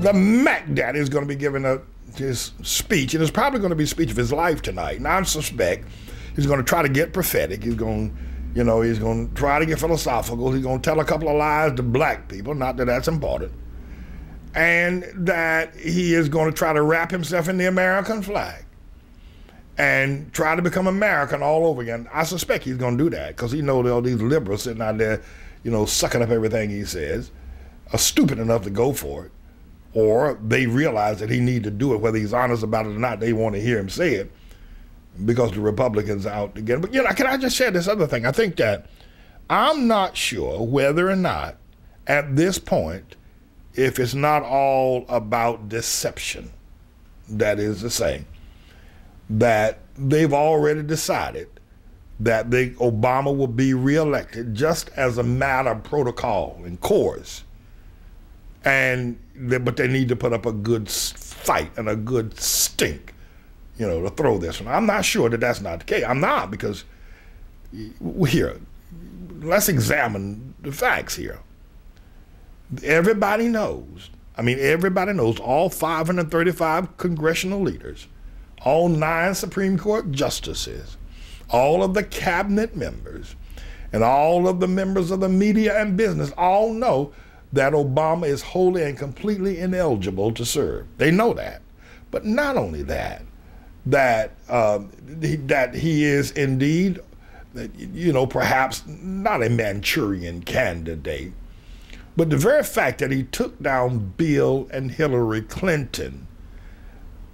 the Mac Daddy is going to be giving his speech, and it's probably going to be a speech of his life tonight. And I suspect he's going to try to get prophetic. He's going to try to get philosophical. He's going to tell a couple of lies to black people, not that that's important. And that he is going to try to wrap himself in the American flag and try to become American all over again. I suspect he's going to do that because he knows all these liberals sitting out there, sucking up everything he says, are stupid enough to go for it. Or they realize that he needs to do it, whether he's honest about it or not. They want to hear him say it because the Republicans are out to get him. But can I just share this other thing? I think that I'm not sure whether or not at this point, if it's not all about deception, that is to say, that they've already decided that Obama will be reelected just as a matter of protocol and course. But they need to put up a good fight and a good stink, to throw this one. I'm not sure that that's not the case. I'm not, because here, let's examine the facts here. Everybody knows, all 535 congressional leaders, all 9 Supreme Court justices, all of the cabinet members, and all of the members of the media and business all know that Obama is wholly and completely ineligible to serve. They know that. But not only that, that he is indeed, perhaps not a Manchurian candidate, but the very fact that he took down Bill and Hillary Clinton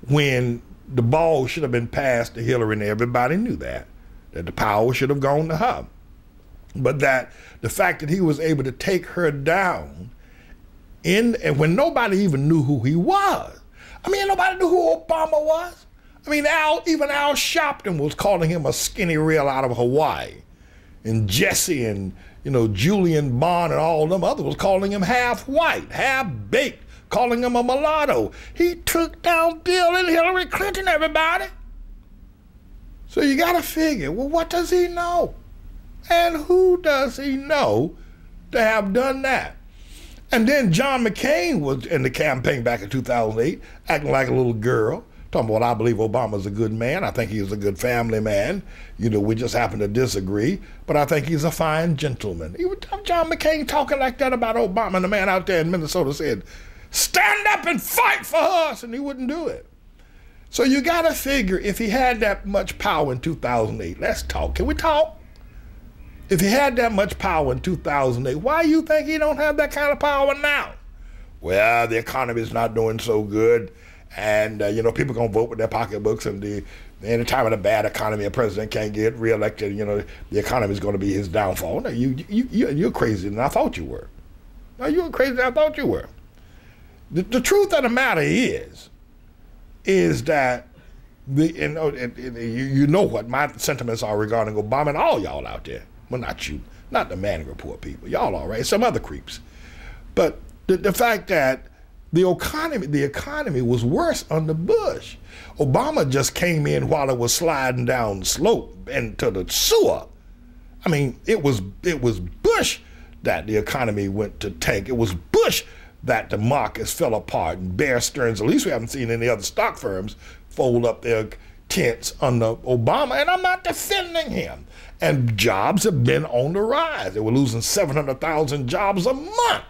when the ball should have been passed to Hillary, and everybody knew that the power should have gone to her. But that the fact that he was able to take her down and when nobody even knew who he was. Nobody knew who Obama was. Even Al Sharpton was calling him a skinny rail out of Hawaii. And Jesse and, Julian Bond and all them others was calling him half white, half baked, calling him a mulatto. He took down Bill and Hillary Clinton, everybody. So you got to figure, well, what does he know? And who does he know to have done that? And then John McCain was in the campaign back in 2008, acting like a little girl, talking about, I believe Obama's a good man. I think he's a good family man. We just happen to disagree, but I think he's a fine gentleman. John McCain talking like that about Obama, and the man out there in Minnesota said, stand up and fight for us, and he wouldn't do it. So you got to figure, if he had that much power in 2008, let's talk. Can we talk? If he had that much power in 2008, why do you think he don't have that kind of power now? Well, the economy is not doing so good, and people are going to vote with their pocketbooks, and any time in a bad economy, a president can't get reelected, the economy is going to be his downfall. No, you're crazier than I thought you were. No, you're crazier than I thought you were. The truth of the matter is that you know what my sentiments are regarding Obama and all y'all out there. Well, not you, not the Manning Report people. Y'all all right, some other creeps. But the fact that the economy was worse under Bush. Obama just came in while it was sliding down the slope into the sewer. It was Bush that the economy went to tank. It was Bush that the markets fell apart, and Bear Stearns, at least we haven't seen any other stock firms fold up their tents under Obama, and I'm not defending him. And jobs have been on the rise. They were losing 700,000 jobs a month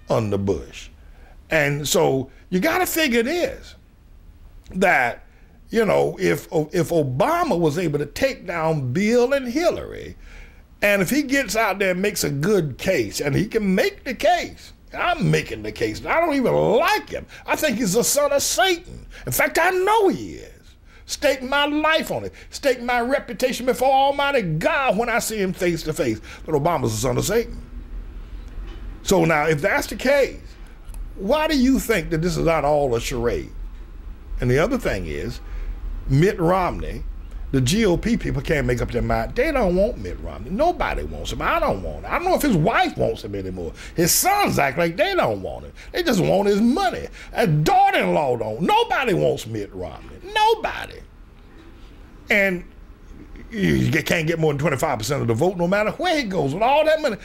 under Bush. And so you got to figure this, that, if Obama was able to take down Bill and Hillary, and if he gets out there and makes a good case, and he can make the case, I'm making the case. I don't even like him. I think he's the son of Satan. In fact, I know he is. Stake my life on it. Stake my reputation before Almighty God when I see him face to face, that Obama's the son of Satan. So now, if that's the case, why do you think that this is not all a charade? And the other thing is, Mitt Romney, the GOP people can't make up their mind. They don't want Mitt Romney. Nobody wants him. I don't want him. I don't know if his wife wants him anymore. His sons act like they don't want him. They just want his money. A daughter-in-law don't. Nobody wants Mitt Romney. Nobody. And you can't get more than 25% of the vote no matter where he goes with all that money.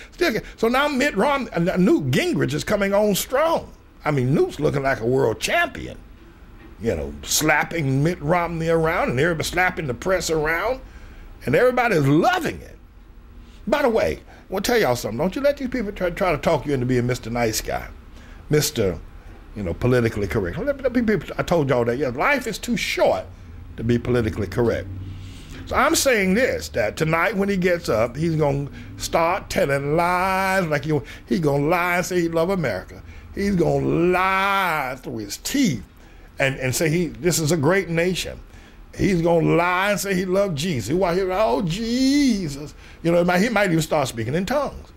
So now Mitt Romney, Newt Gingrich is coming on strong. I mean, Newt's looking like a world champion. You know, slapping Mitt Romney around and everybody slapping the press around, and everybody's loving it. By the way, I want to tell y'all something. Don't you let these people try to talk you into being Mr. Nice Guy, Mr., politically correct. I told y'all that, life is too short to be politically correct. So I'm saying this, that tonight when he gets up, he's going to start telling lies like he's going to lie and say he loves America. He's going to lie through his teeth and say this is a great nation. He's going to lie and say he loves Jesus. Oh, Jesus. He might even start speaking in tongues.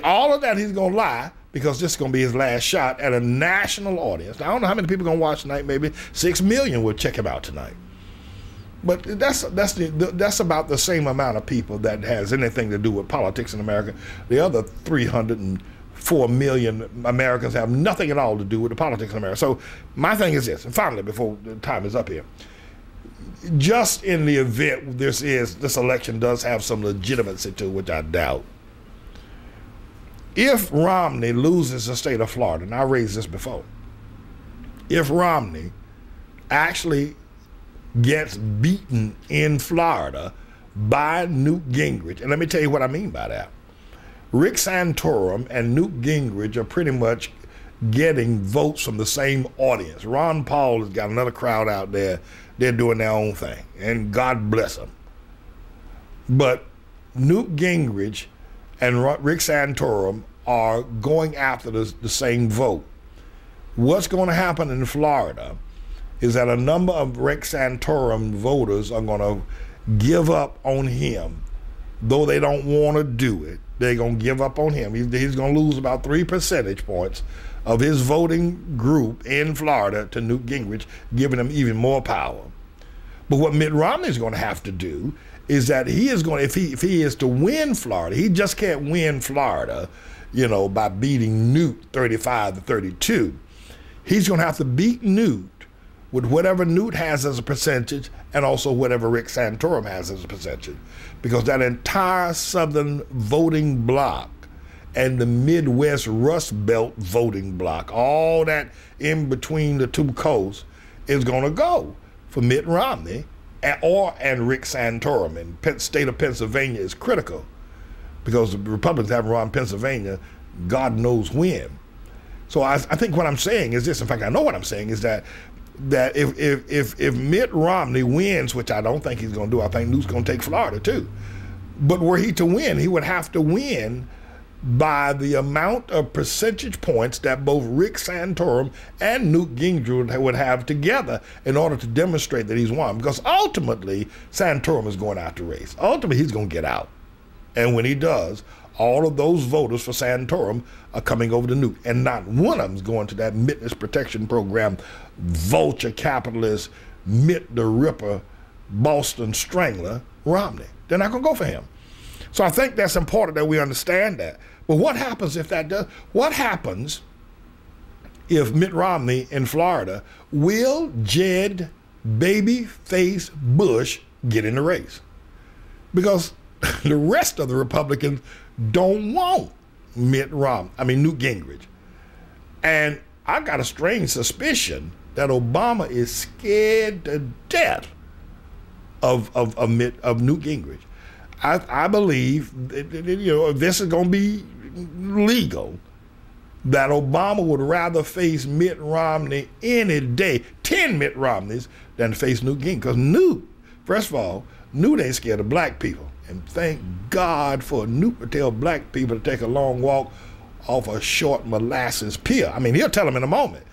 All of that he's going to lie because this is going to be his last shot at a national audience. Now, I don't know how many people are going to watch tonight. Maybe 6 million will check him out tonight. But that's about the same amount of people that has anything to do with politics in America. The other 304 million Americans have nothing at all to do with the politics in America. So my thing is this, and finally, before the time is up here, just in the event this election does have some legitimacy to it, which I doubt, if Romney loses the state of Florida, and I raised this before, if Romney actually gets beaten in Florida by Newt Gingrich, and let me tell you what I mean by that. Rick Santorum and Newt Gingrich are pretty much getting votes from the same audience. Ron Paul has got another crowd out there. They're doing their own thing, and God bless them. But Newt Gingrich and Rick Santorum are going after the same vote. What's going to happen in Florida is that a number of Rick Santorum voters are going to give up on him. Though they don't want to do it, they're going to give up on him. He's going to lose about 3 percentage points of his voting group in Florida to Newt Gingrich, giving him even more power. But what Mitt Romney is going to have to do is that he is going to, if he is to win Florida, he just can't win Florida, by beating Newt 35-32. He's going to have to beat Newt with whatever Newt has as a percentage and also whatever Rick Santorum has as a percentage. Because that entire Southern voting bloc and the Midwest Rust Belt voting bloc, all that in between the two coasts, is going to go for Mitt Romney and Rick Santorum. And the state of Pennsylvania is critical because the Republicans haven't run Pennsylvania God knows when. So I think what I'm saying is this. In fact, I know what I'm saying is that if Mitt Romney wins, which I don't think he's going to do, I think Newt's going to take Florida too. But were he to win, he would have to win by the amount of percentage points that both Rick Santorum and Newt Gingrich would have together in order to demonstrate that he's won. Because ultimately, Santorum is going out the race. Ultimately, he's going to get out. And when he does, all of those voters for Santorum are coming over to Newt. And not one of them is going to that witness protection program, vulture capitalist, Mitt the Ripper, Boston Strangler, Romney. They're not going to go for him. So I think that's important that we understand that. But what happens if that does? What happens if Mitt Romney in Florida, will Jed Babyface Bush get in the race? Because the rest of the Republicans don't want Newt Gingrich. And I got a strange suspicion that Obama is scared to death of Newt Gingrich. I believe, if this is going to be legal, that Obama would rather face Mitt Romney any day, 10 Mitt Romneys, than to face Newt Gingrich. Because Newt, first of all, Newt ain't scared of black people. And thank God for Newt to tell black people to take a long walk off a short molasses pier. I mean, he'll tell them in a moment.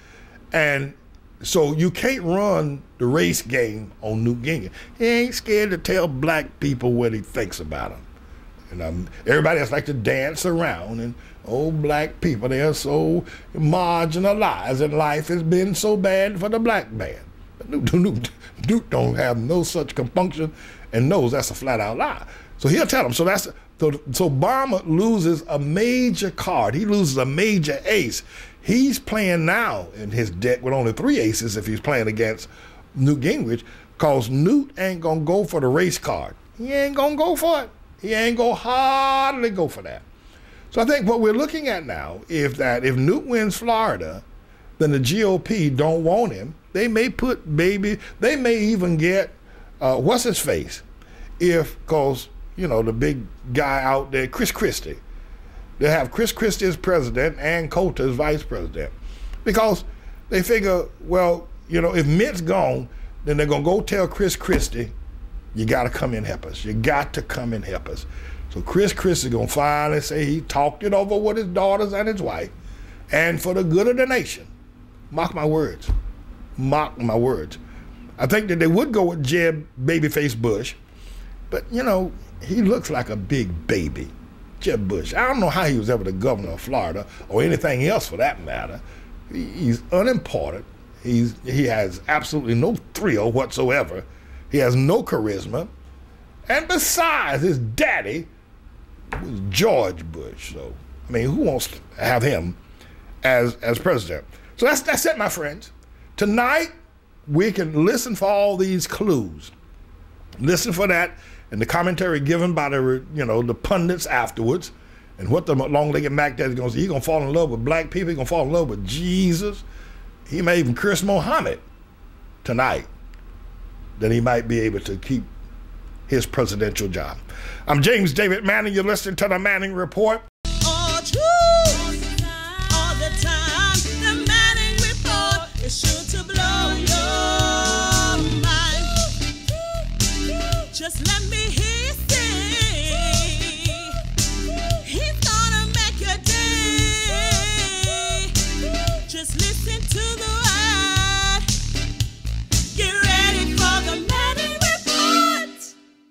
And so you can't run the race game on Newt Gingrich. He ain't scared to tell black people what he thinks about them. And everybody else like to dance around, and black people, they are so marginalized, and life has been so bad for the black man. But Newt don't have no such compunction and knows that's a flat out lie. So he'll tell them. So Obama loses a major card. He loses a major ace. He's playing now in his deck with only 3 aces if he's playing against Newt Gingrich, because Newt ain't going to go for the race card. He ain't going to go for it. He ain't going to hardly go for that. So I think what we're looking at now is that if Newt wins Florida, then the GOP don't want him. They may they may even get, what's his face? Because, the big guy out there, Chris Christie. They have Chris Christie as president and Coulter as vice president. Because they figure, well, if Mitt's gone, then they're going to go tell Chris Christie, you got to come and help us. You got to come and help us. So Chris Christie is going to finally say he talked it over with his daughters and his wife, and for the good of the nation. Mark my words. Mark my words. I think that they would go with Jeb Babyface Bush, but, he looks like a big baby. Jeb Bush. I don't know how he was ever the governor of Florida or anything else for that matter. He's unimportant. He has absolutely no thrill whatsoever. He has no charisma. And besides, his daddy was George Bush. So, who wants to have him as president? So that's it, my friends. Tonight, we can listen for all these clues. Listen for that and the commentary given by the pundits afterwards, and what the long-legged Mac Daddy is going to say. He's going to fall in love with black people. He's going to fall in love with Jesus. He may even curse Muhammad tonight. Then he might be able to keep his presidential job. I'm James David Manning. You're listening to the Manning Report.